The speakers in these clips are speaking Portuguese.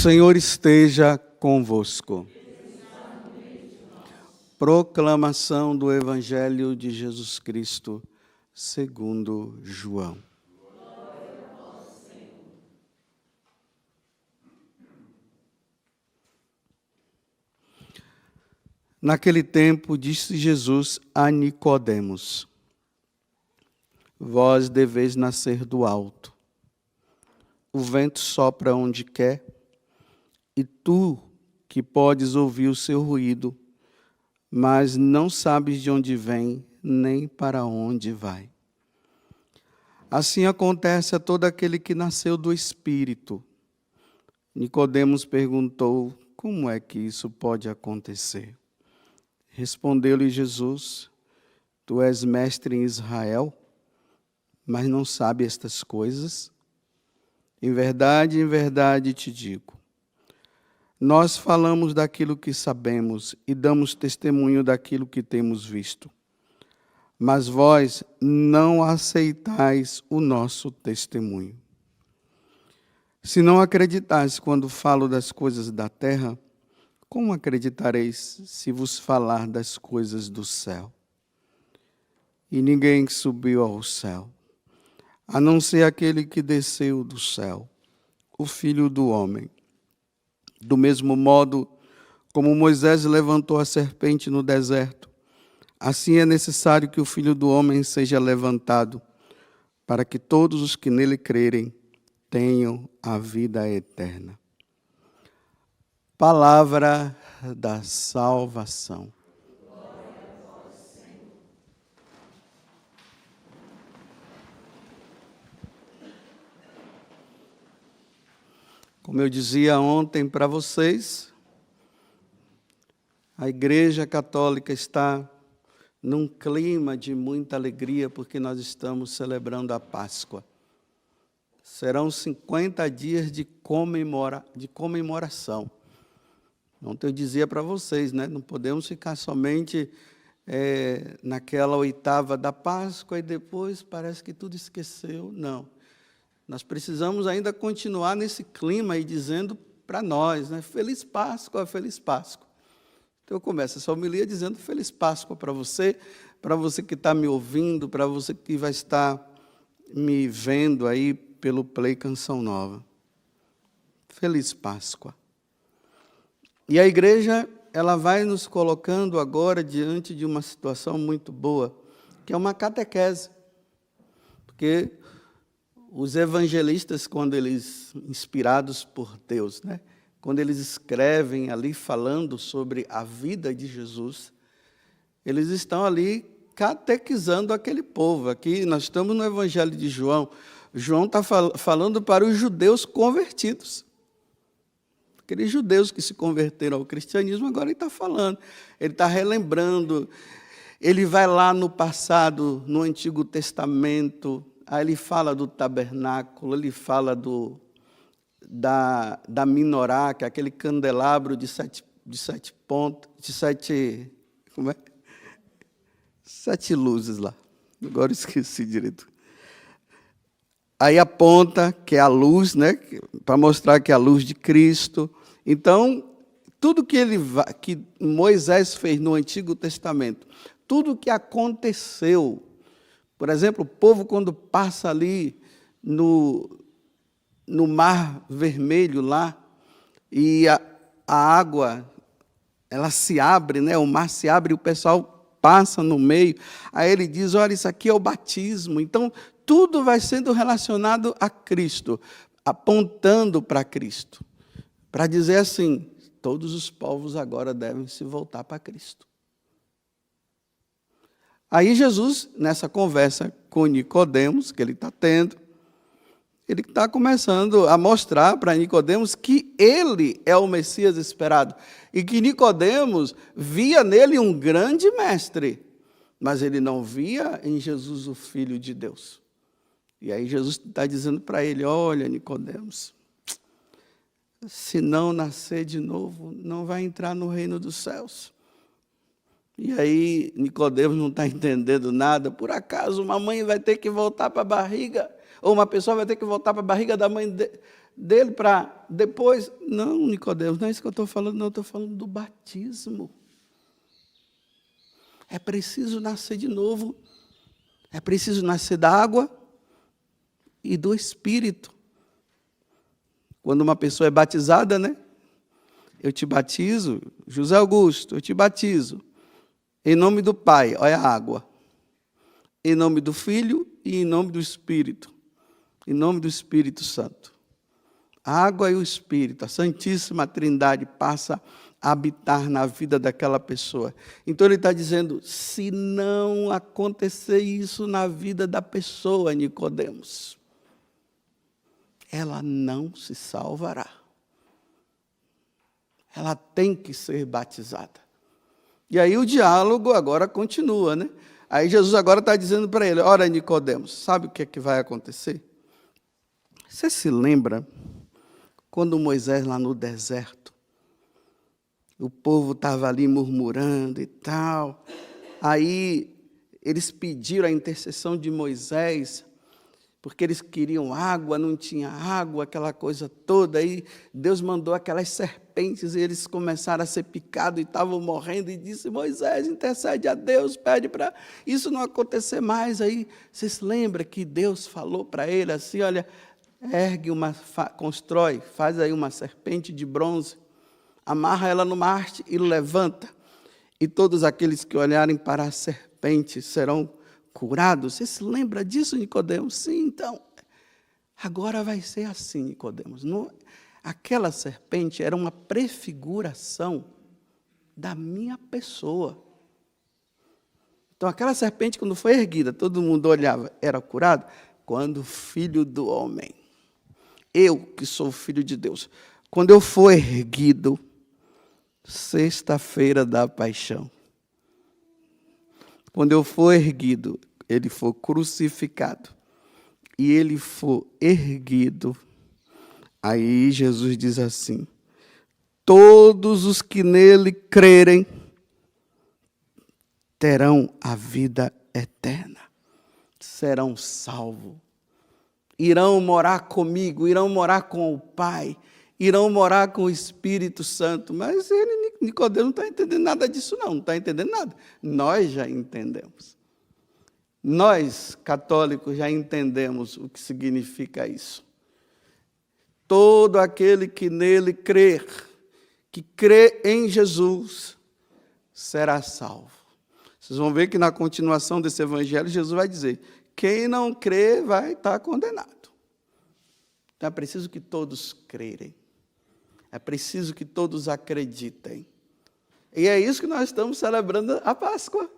O Senhor esteja convosco. Proclamação do Evangelho de Jesus Cristo, segundo João. Naquele tempo, disse Jesus a Nicodemos: Vós deveis nascer do alto. O vento sopra onde quer, e tu que podes ouvir o seu ruído, mas não sabes de onde vem, nem para onde vai. Assim acontece a todo aquele que nasceu do Espírito. Nicodemos perguntou: como é que isso pode acontecer? Respondeu-lhe Jesus: Tu és mestre em Israel, mas não sabe estas coisas? Em verdade te digo, nós falamos daquilo que sabemos e damos testemunho daquilo que temos visto. Mas vós não aceitais o nosso testemunho. Se não acreditais quando falo das coisas da terra, como acreditareis se vos falar das coisas do céu? E ninguém subiu ao céu, a não ser aquele que desceu do céu, o Filho do Homem. Do mesmo modo como Moisés levantou a serpente no deserto, assim é necessário que o Filho do Homem seja levantado, para que todos os que nele crerem tenham a vida eterna. Palavra da salvação. Como eu dizia ontem para vocês, a Igreja Católica está num clima de muita alegria porque nós estamos celebrando a Páscoa. Serão 50 dias de comemoração. Ontem eu dizia para vocês, né? Não podemos ficar somente naquela oitava da Páscoa e depois parece que tudo esqueceu. Não. Nós precisamos ainda continuar nesse clima e dizendo para nós, né? Feliz Páscoa, Feliz Páscoa. Então eu começo essa homilia dizendo Feliz Páscoa para você que está me ouvindo, para você que vai estar me vendo aí pelo Play Canção Nova. Feliz Páscoa. E a igreja, ela vai nos colocando agora diante de uma situação muito boa, que é uma catequese. Porque os evangelistas, quando eles, inspirados por Deus, né? Quando eles escrevem ali falando sobre a vida de Jesus, eles estão ali catequizando aquele povo. Aqui nós estamos no Evangelho de João. João está falando para os judeus convertidos. Aqueles judeus que se converteram ao cristianismo, agora ele está falando. Ele está relembrando. Ele vai lá no passado, no Antigo Testamento. Aí ele fala do tabernáculo, ele fala da menorá, que é aquele candelabro de sete pontos, sete luzes lá. Agora esqueci direito. Aí aponta que é a luz, né, para mostrar que é a luz de Cristo. Então, tudo que Moisés fez no Antigo Testamento, tudo que aconteceu. Por exemplo, o povo, quando passa ali no Mar Vermelho, lá, e a água, ela se abre, né? O mar se abre e o pessoal passa no meio. Aí ele diz, olha, isso aqui é o batismo. Então, tudo vai sendo relacionado a Cristo, apontando para Cristo. Para dizer assim, todos os povos agora devem se voltar para Cristo. Aí Jesus, nessa conversa com Nicodemos, que ele está tendo, ele está começando a mostrar para Nicodemos que ele é o Messias esperado. E que Nicodemos via nele um grande mestre, mas ele não via em Jesus o Filho de Deus. E aí Jesus está dizendo para ele, olha, Nicodemos, se não nascer de novo, não vai entrar no reino dos céus. E aí Nicodemos não está entendendo nada. Por acaso uma mãe vai ter que voltar para a barriga? Ou uma pessoa vai ter que voltar para a barriga dele para depois. Não, Nicodemos, não é isso que eu estou falando, não, eu estou falando do batismo. É preciso nascer de novo. É preciso nascer da água e do Espírito. Quando uma pessoa é batizada, né? Eu te batizo, José Augusto, eu te batizo. Em nome do Pai, olha a água. Em nome do Filho e em nome do Espírito. Em nome do Espírito Santo. A água e o Espírito, a Santíssima Trindade passa a habitar na vida daquela pessoa. Então ele está dizendo, se não acontecer isso na vida da pessoa, Nicodemos, ela não se salvará. Ela tem que ser batizada. E aí o diálogo agora continua, né? Aí Jesus agora está dizendo para ele, ora, Nicodemos, sabe o que é que vai acontecer? Você se lembra quando Moisés lá no deserto, o povo estava ali murmurando e tal, aí eles pediram a intercessão de Moisés, porque eles queriam água, não tinha água, aquela coisa toda, aí Deus mandou aquelas serpentes e eles começaram a ser picados e estavam morrendo, e disse, Moisés, intercede a Deus, pede para isso não acontecer mais. Aí vocês lembram que Deus falou para ele assim, olha, constrói, faz aí uma serpente de bronze, amarra ela no mastro e levanta, e todos aqueles que olharem para a serpente serão curados. Você se lembra disso, Nicodemos? Sim, então, agora vai ser assim, Nicodemos. Aquela serpente era uma prefiguração da minha pessoa. Então, aquela serpente, quando foi erguida, todo mundo olhava, era curado? Quando o Filho do Homem, eu que sou filho de Deus, quando eu for erguido, sexta-feira da paixão, quando eu for erguido, ele for crucificado, e ele for erguido, aí Jesus diz assim, todos os que nele crerem, terão a vida eterna, serão salvos, irão morar comigo, irão morar com o Pai, irão morar com o Espírito Santo. Mas Nicodemo não está entendendo nada disso, não está entendendo nada. Nós já entendemos. Nós, católicos, já entendemos o que significa isso. Todo aquele que nele crer, que crê em Jesus, será salvo. Vocês vão ver que na continuação desse evangelho, Jesus vai dizer, quem não crê vai estar condenado. Então é preciso que todos crerem. É preciso que todos acreditem. E é isso que nós estamos celebrando a Páscoa.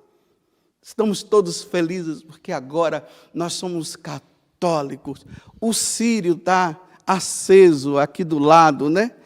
Estamos todos felizes, porque agora nós somos católicos. O círio está aceso aqui do lado, né?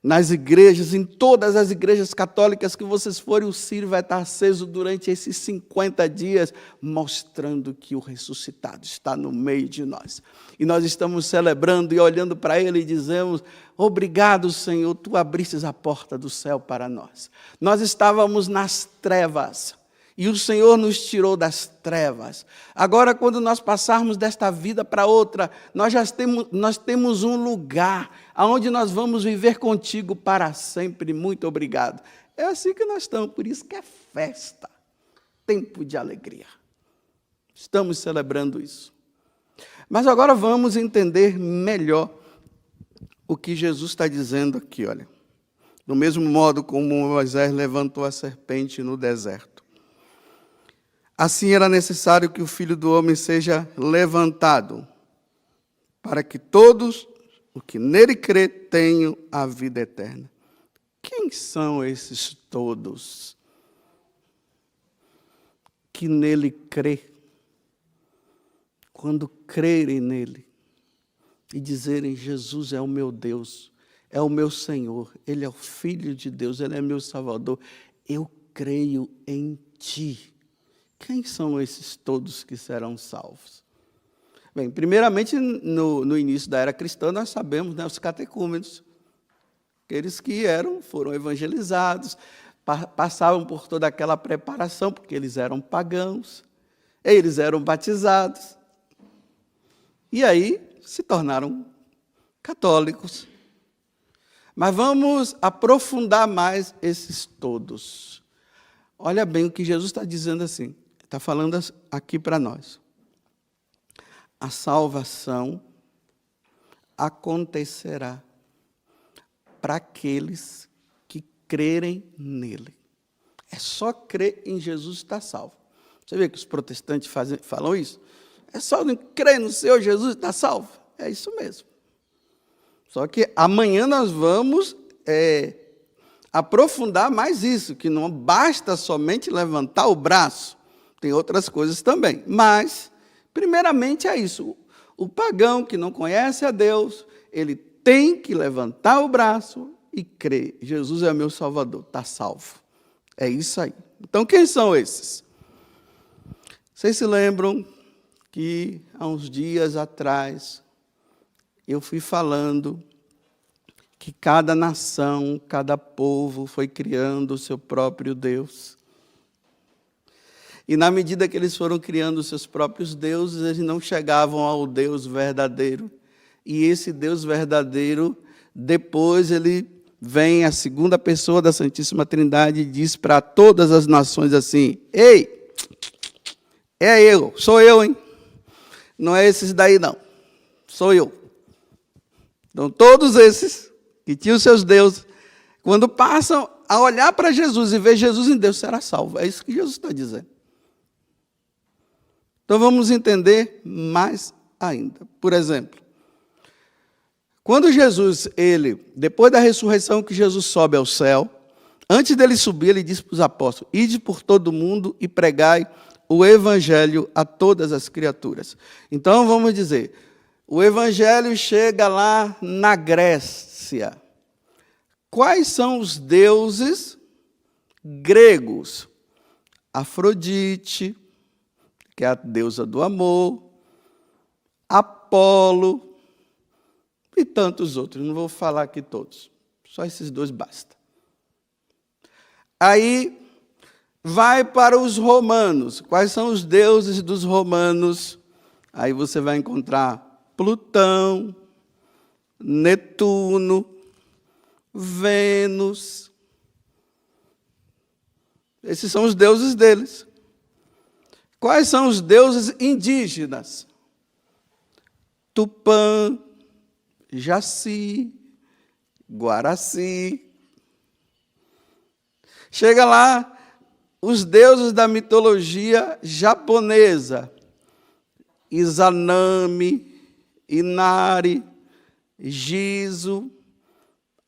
Nas igrejas, em todas as igrejas católicas que vocês forem, o círio vai estar aceso durante esses 50 dias, mostrando que o ressuscitado está no meio de nós. E nós estamos celebrando e olhando para ele e dizemos, obrigado, Senhor, tu abristes a porta do céu para nós. Nós estávamos nas trevas, e o Senhor nos tirou das trevas. Agora, quando nós passarmos desta vida para outra, nós temos um lugar onde nós vamos viver contigo para sempre. Muito obrigado. É assim que nós estamos, por isso que é festa, tempo de alegria. Estamos celebrando isso. Mas agora vamos entender melhor o que Jesus está dizendo aqui, olha. Do mesmo modo como Moisés levantou a serpente no deserto, assim era necessário que o Filho do Homem seja levantado, para que todos os que nele crê tenham a vida eterna. Quem são esses todos que nele crê? Quando crerem nele e dizerem, Jesus é o meu Deus, é o meu Senhor, Ele é o Filho de Deus, Ele é meu Salvador, eu creio em Ti. Quem são esses todos que serão salvos? Bem, primeiramente, no início da era cristã, nós sabemos, né, os catecúmenos, aqueles que foram evangelizados, passavam por toda aquela preparação, porque eles eram pagãos, eles eram batizados, e aí se tornaram católicos. Mas vamos aprofundar mais esses todos. Olha bem o que Jesus está dizendo assim. Está falando aqui para nós. A salvação acontecerá para aqueles que crerem nele. É só crer em Jesus está salvo. Você vê que os protestantes falam isso? É só crer no Senhor Jesus está salvo. É isso mesmo. Só que amanhã nós vamos aprofundar mais isso, que não basta somente levantar o braço. Tem outras coisas também. Mas, primeiramente, é isso. O pagão que não conhece a Deus, ele tem que levantar o braço e crer. Jesus é meu Salvador, está salvo. É isso aí. Então, quem são esses? Vocês se lembram que há uns dias atrás eu fui falando que cada nação, cada povo foi criando o seu próprio Deus. E na medida que eles foram criando os seus próprios deuses, eles não chegavam ao Deus verdadeiro. E esse Deus verdadeiro, depois ele vem a segunda pessoa da Santíssima Trindade e diz para todas as nações assim: ei, sou eu, hein? Não é esses daí não, sou eu. Então todos esses que tinham seus deuses, quando passam a olhar para Jesus e ver Jesus em Deus, será salvo. É isso que Jesus está dizendo. Então vamos entender mais ainda. Por exemplo, quando Jesus, depois da ressurreição que Jesus sobe ao céu, antes dele subir, ele disse para os apóstolos: ide por todo mundo e pregai o evangelho a todas as criaturas. Então vamos dizer, o evangelho chega lá na Grécia. Quais são os deuses gregos? Afrodite, que é a deusa do amor, Apolo e tantos outros. Não vou falar aqui todos, só esses dois basta. Aí vai para os romanos. Quais são os deuses dos romanos? Aí você vai encontrar Plutão, Netuno, Vênus. Esses são os deuses deles. Quais são os deuses indígenas? Tupã, Jaci, Guaraci. Chega lá, os deuses da mitologia japonesa: Izanami, Inari, Giso,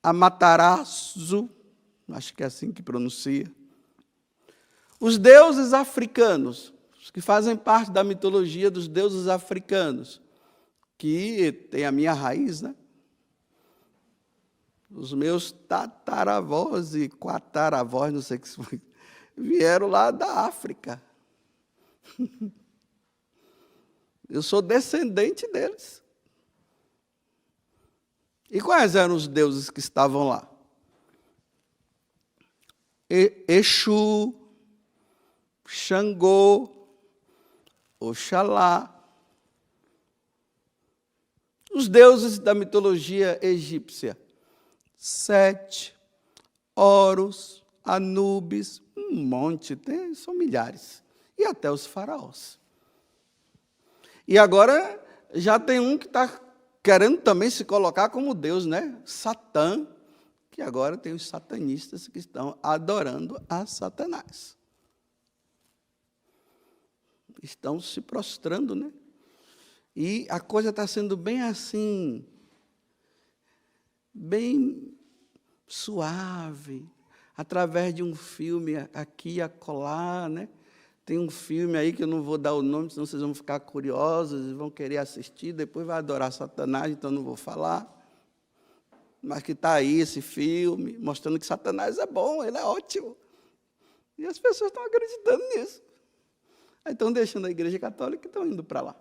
Amaterasu, acho que é assim que pronuncia. Os deuses africanos, os que fazem parte da mitologia dos deuses africanos, que tem a minha raiz, né? Os meus tataravós e quataravós, não sei o que foi, vieram lá da África. Eu sou descendente deles. E quais eram os deuses que estavam lá? Exu, Xangô, Oxalá. Os deuses da mitologia egípcia: Sete, Horus, Anubis, um monte, são milhares. E até os faraós. E agora já tem um que está querendo também se colocar como Deus, né? Satã, que agora tem os satanistas que estão adorando a Satanás. Estão se prostrando, né? E a coisa está sendo bem assim, bem suave, através de um filme aqui e acolá, né? Tem um filme aí que eu não vou dar o nome, senão vocês vão ficar curiosos e vão querer assistir, depois vai adorar Satanás, então não vou falar. Mas que está aí esse filme, mostrando que Satanás é bom, ele é ótimo. E as pessoas estão acreditando nisso. Aí estão deixando a igreja católica e estão indo para lá.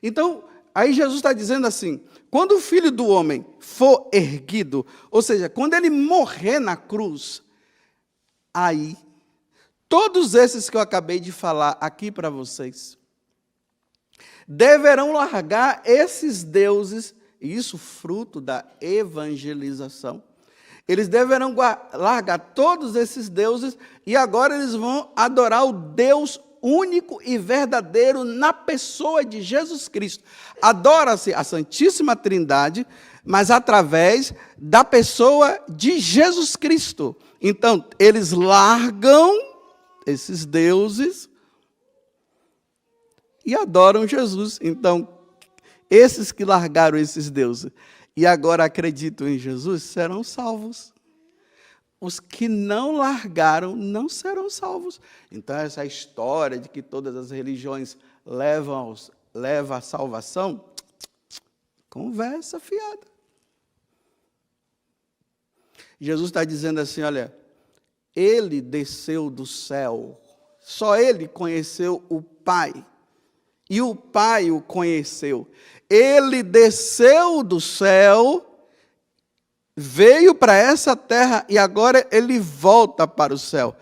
Então, aí Jesus está dizendo assim: quando o Filho do Homem for erguido, ou seja, quando ele morrer na cruz, aí, todos esses que eu acabei de falar aqui para vocês, deverão largar esses deuses, e isso fruto da evangelização. Eles deverão largar todos esses deuses e agora eles vão adorar o Deus único e verdadeiro na pessoa de Jesus Cristo. Adora-se a Santíssima Trindade, mas através da pessoa de Jesus Cristo. Então, eles largam esses deuses e adoram Jesus. Então, esses que largaram esses deuses e agora acreditam em Jesus serão salvos. Os que não largaram não serão salvos. Então, essa história de que todas as religiões levam à salvação, conversa fiada. Jesus está dizendo assim, olha, ele desceu do céu, só ele conheceu o Pai, e o Pai o conheceu. Ele desceu do céu, veio para essa terra e agora ele volta para o céu.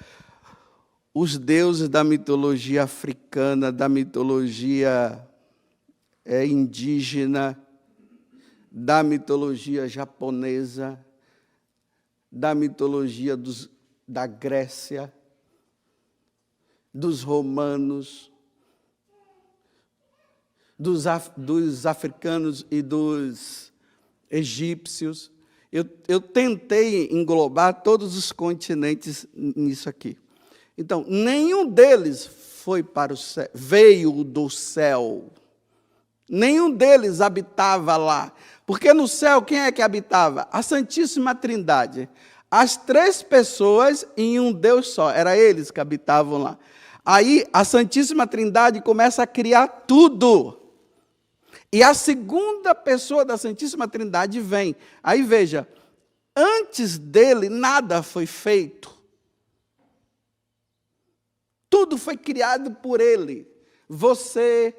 Os deuses da mitologia africana, da mitologia indígena, da mitologia japonesa, da mitologia da Grécia, dos romanos, dos africanos e dos egípcios. Eu tentei englobar todos os continentes nisso aqui. Então, nenhum deles foi para o céu, veio do céu. Nenhum deles habitava lá. Porque no céu, quem é que habitava? A Santíssima Trindade. As três pessoas em um Deus só. Era eles que habitavam lá. Aí, a Santíssima Trindade começa a criar tudo. E a segunda pessoa da Santíssima Trindade vem. Aí veja, antes dele nada foi feito. Tudo foi criado por ele. Você,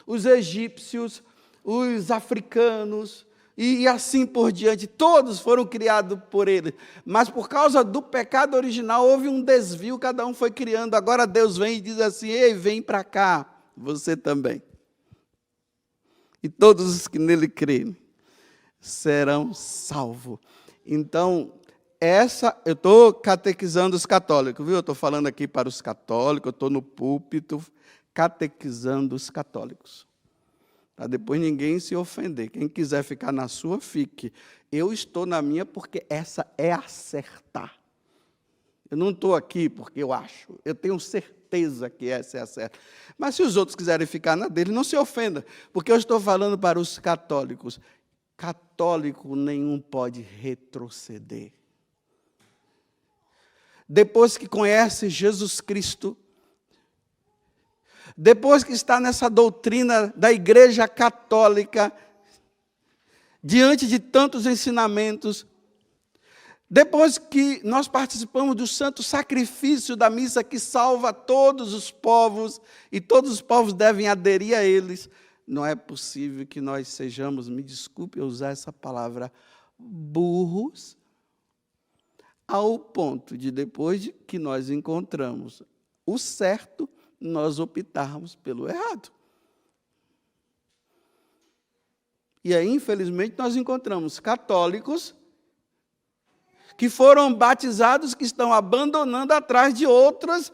os egípcios, os africanos e assim por diante, todos foram criados por ele. Mas por causa do pecado original houve um desvio, cada um foi criando. Agora Deus vem e diz assim, ei, vem para cá, você também. E todos os que nele creem serão salvos. Então, eu estou catequizando os católicos, viu? Eu estou falando aqui para os católicos, eu estou no púlpito catequizando os católicos. Para depois ninguém se ofender. Quem quiser ficar na sua, fique. Eu estou na minha porque essa é acertar. Eu não estou aqui porque eu acho. Eu tenho certeza que essa é a certa. Mas se os outros quiserem ficar na dele, não se ofenda, porque eu estou falando para os católicos. Católico nenhum pode retroceder. Depois que conhece Jesus Cristo, depois que está nessa doutrina da Igreja Católica, diante de tantos ensinamentos, depois que nós participamos do santo sacrifício da missa que salva todos os povos, e todos os povos devem aderir a eles, não é possível que nós sejamos, me desculpe eu usar essa palavra, burros, ao ponto de, depois de que nós encontramos o certo, nós optarmos pelo errado. E aí, infelizmente, nós encontramos católicos que foram batizados, que estão abandonando atrás de outras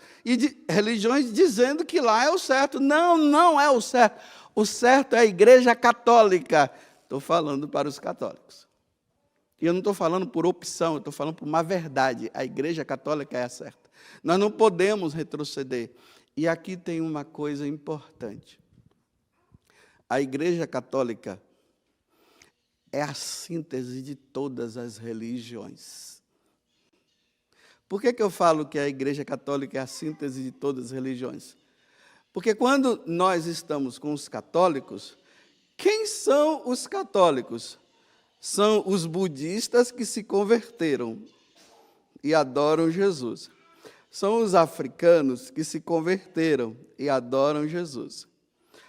religiões, dizendo que lá é o certo. Não, não é o certo. O certo é a Igreja Católica. Estou falando para os católicos. E eu não estou falando por opção, eu estou falando por uma verdade. A Igreja Católica é a certa. Nós não podemos retroceder. E aqui tem uma coisa importante. A Igreja Católica é a síntese de todas as religiões. Por que eu falo que a Igreja Católica é a síntese de todas as religiões? Porque quando nós estamos com os católicos, quem são os católicos? São os budistas que se converteram e adoram Jesus. São os africanos que se converteram e adoram Jesus.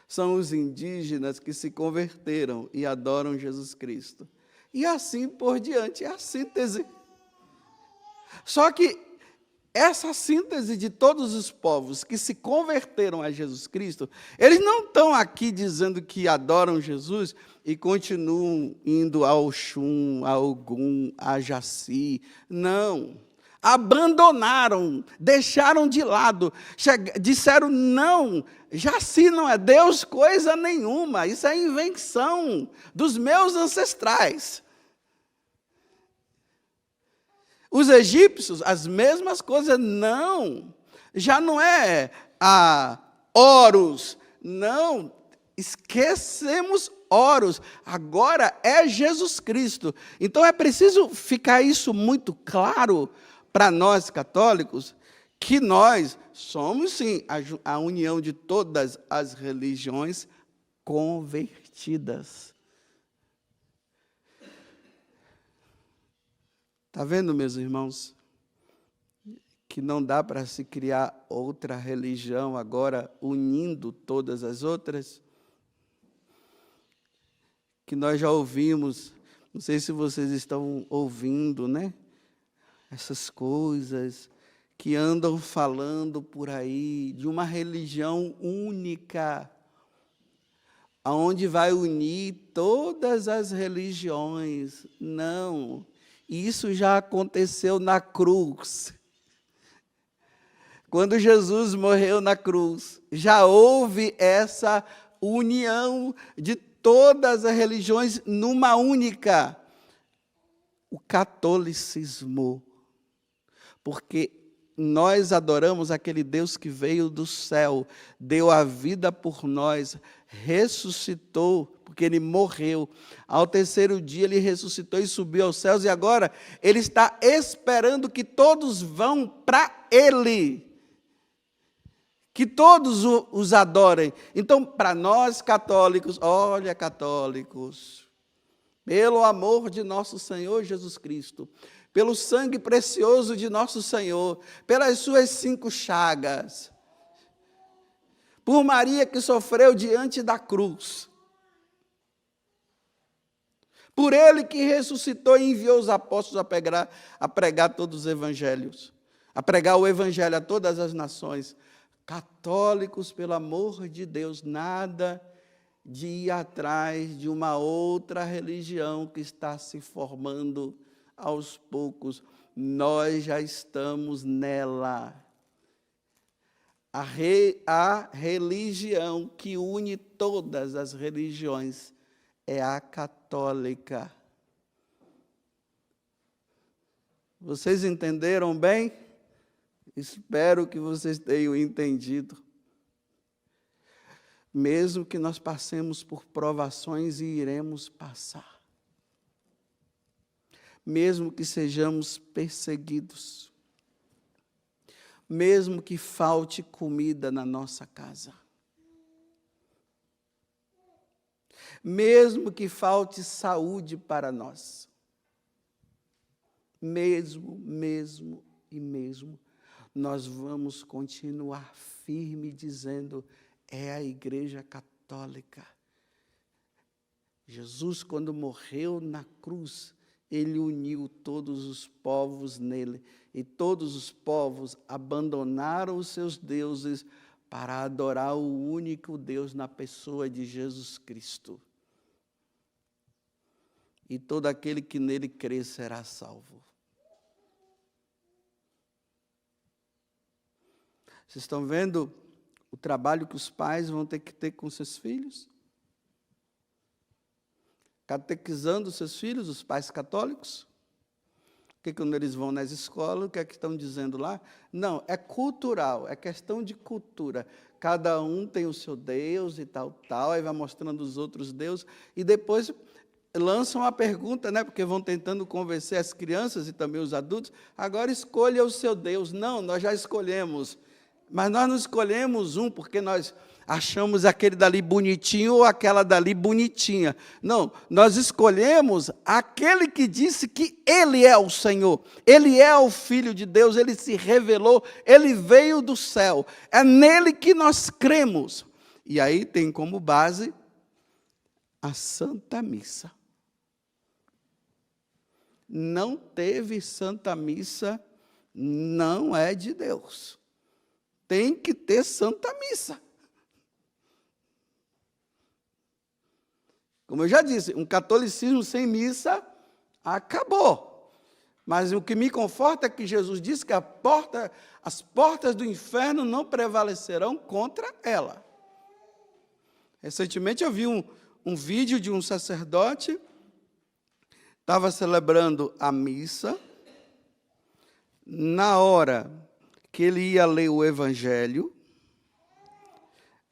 São os indígenas que se converteram e adoram Jesus Cristo. E assim por diante, é a síntese. Só que essa síntese de todos os povos que se converteram a Jesus Cristo, eles não estão aqui dizendo que adoram Jesus e continuam indo ao Oxum, a Ogum, a Jaci. Não. Abandonaram, deixaram de lado, disseram, não, Jaci não é Deus coisa nenhuma, isso é invenção dos meus ancestrais. Os egípcios, as mesmas coisas, não, já não é Horus, não, esquecemos Horus, agora é Jesus Cristo. Então é preciso ficar isso muito claro para nós católicos, que nós somos sim a união de todas as religiões convertidas. Está vendo, meus irmãos, que não dá para se criar outra religião agora, unindo todas as outras? Que nós já ouvimos, não sei se vocês estão ouvindo, né? Essas coisas que andam falando por aí, de uma religião única, aonde vai unir todas as religiões. Não. Isso já aconteceu na cruz. Quando Jesus morreu na cruz, já houve essa união de todas as religiões numa única. O catolicismo. Porque nós adoramos aquele Deus que veio do céu, deu a vida por nós, ressuscitou, porque Ele morreu. Ao terceiro dia Ele ressuscitou e subiu aos céus, e agora Ele está esperando que todos vão para Ele, que todos os adorem. Então, para nós católicos, olha, católicos, pelo amor de nosso Senhor Jesus Cristo, pelo sangue precioso de nosso Senhor, pelas suas 5 chagas, por Maria que sofreu diante da cruz, por Ele que ressuscitou e enviou os apóstolos a pregar todos os evangelhos, a pregar o evangelho a todas as nações. Católicos, pelo amor de Deus, nada de ir atrás de uma outra religião que está se formando aos poucos. Nós já estamos nela. A religião que une todas as religiões é a católica. Vocês entenderam bem? Espero que vocês tenham entendido. Mesmo que nós passemos por provações e iremos passar. Mesmo que sejamos perseguidos. Mesmo que falte comida na nossa casa. Mesmo que falte saúde para nós. Mesmo, nós vamos continuar firme dizendo, é a Igreja Católica. Jesus, quando morreu na cruz, Ele uniu todos os povos nele, e todos os povos abandonaram os seus deuses para adorar o único Deus na pessoa de Jesus Cristo. E todo aquele que nele crê será salvo. Vocês estão vendo o trabalho que os pais vão ter que ter com seus filhos? Catequizando os seus filhos, os pais católicos? Porque quando eles vão nas escolas, o que é que estão dizendo lá? Não, é cultural, é questão de cultura. Cada um tem o seu Deus e tal, aí vai mostrando os outros deuses, e depois lançam a pergunta, né, porque vão tentando convencer as crianças e também os adultos, agora escolha o seu Deus. Não, nós já escolhemos. Mas nós não escolhemos um porque nós achamos aquele dali bonitinho ou aquela dali bonitinha. Não, nós escolhemos aquele que disse que Ele é o Senhor. Ele é o Filho de Deus, Ele se revelou, Ele veio do céu. É nele que nós cremos. E aí tem como base a Santa Missa. Não teve Santa Missa não é de Deus. Tem que ter Santa Missa. Como eu já disse, um catolicismo sem missa acabou. Mas o que me conforta é que Jesus disse que as portas do inferno não prevalecerão contra ela. Recentemente eu vi um vídeo de um sacerdote, estava celebrando a missa, na hora que ele ia ler o Evangelho,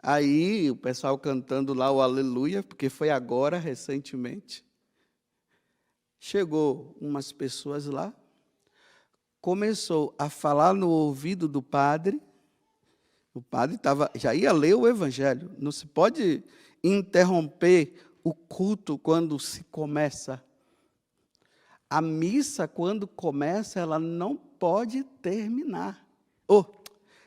aí o pessoal cantando lá o Aleluia, porque foi agora, recentemente, chegou umas pessoas lá, começou a falar no ouvido do padre, o padre já ia ler o Evangelho, não se pode interromper o culto quando se começa. A missa, quando começa, ela não pode terminar.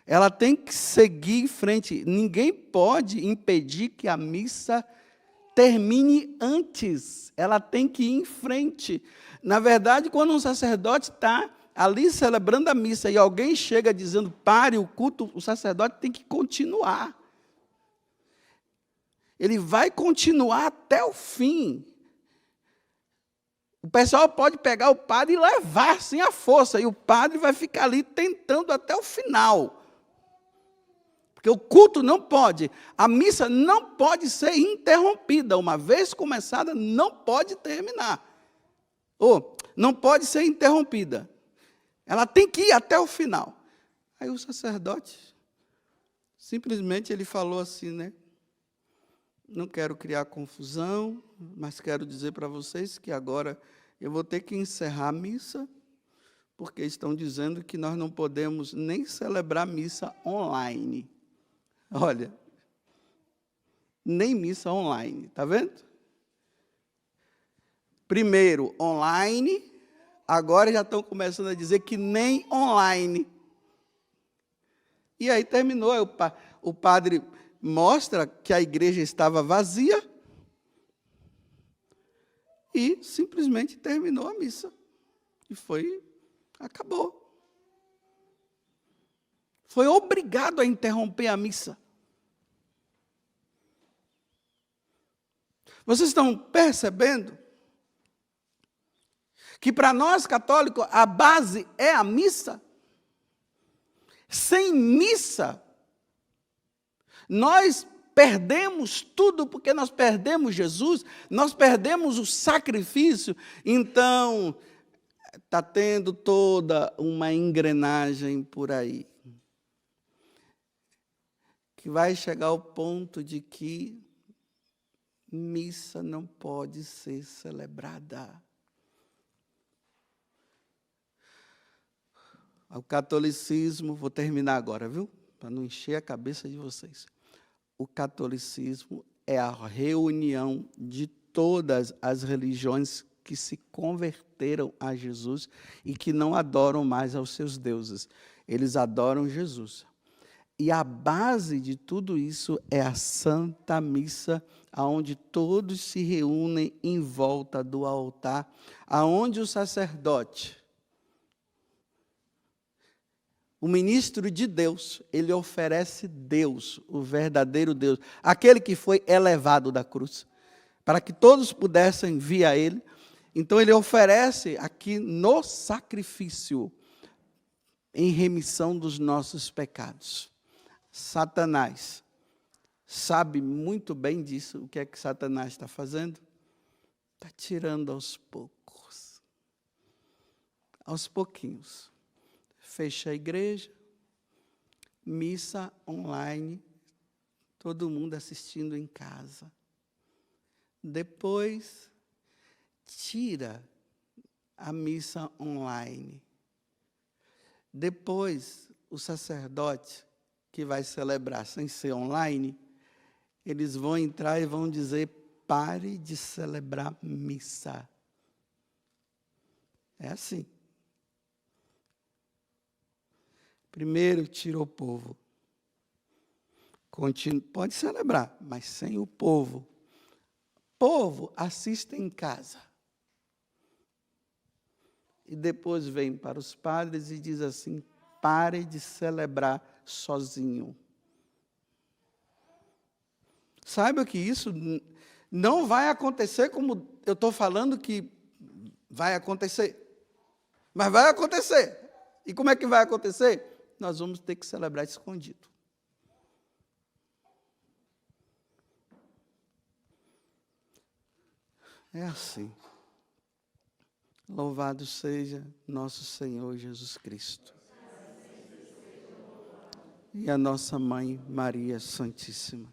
Ela tem que seguir em frente. Ninguém pode impedir que a missa termine antes. Ela tem que ir em frente. Na verdade, quando um sacerdote está ali celebrando a missa e alguém chega dizendo pare o culto, o sacerdote tem que continuar. Ele vai continuar até o fim. O pessoal pode pegar o padre e levar sem a força, e o padre vai ficar ali tentando até o final. Porque o culto não pode, a missa não pode ser interrompida. Uma vez começada, não pode terminar. Não pode ser interrompida. Ela tem que ir até o final. Aí o sacerdote, simplesmente ele falou assim, né? Não quero criar confusão, mas quero dizer para vocês que agora eu vou ter que encerrar a missa, porque estão dizendo que nós não podemos nem celebrar missa online. Olha, nem missa online, está vendo? Primeiro online, agora já estão começando a dizer que nem online. E aí terminou, o padre mostra que a igreja estava vazia e simplesmente terminou a missa. E acabou. Foi obrigado a interromper a missa. Vocês estão percebendo que para nós católicos a base é a missa? Sem missa, nós perdemos tudo, porque nós perdemos Jesus, nós perdemos o sacrifício. Então, está tendo toda uma engrenagem por aí, que vai chegar ao ponto de que missa não pode ser celebrada. O catolicismo, vou terminar agora, viu? Para não encher a cabeça de vocês. O catolicismo é a reunião de todas as religiões que se converteram a Jesus e que não adoram mais aos seus deuses. Eles adoram Jesus. E a base de tudo isso é a Santa Missa, onde todos se reúnem em volta do altar, aonde o sacerdote, o ministro de Deus, ele oferece Deus, o verdadeiro Deus, aquele que foi elevado da cruz, para que todos pudessem vir a ele. Então ele oferece aqui no sacrifício, em remissão dos nossos pecados. Satanás sabe muito bem disso. O que é que Satanás está fazendo? Está tirando aos poucos. Aos pouquinhos. Fecha a igreja, missa online, todo mundo assistindo em casa. Depois, tira a missa online. Depois, o sacerdote que vai celebrar sem ser online, eles vão entrar e vão dizer, pare de celebrar missa. É assim. Primeiro, tira o povo. Pode celebrar, mas sem o povo. Povo, assista em casa. e depois vem para os padres e diz assim: pare de celebrar sozinho. Saiba que isso não vai acontecer como eu estou falando que vai acontecer. Mas vai acontecer. E como é que vai acontecer? Nós vamos ter que celebrar escondido. É assim. Louvado seja nosso Senhor Jesus Cristo. E a nossa Mãe Maria Santíssima.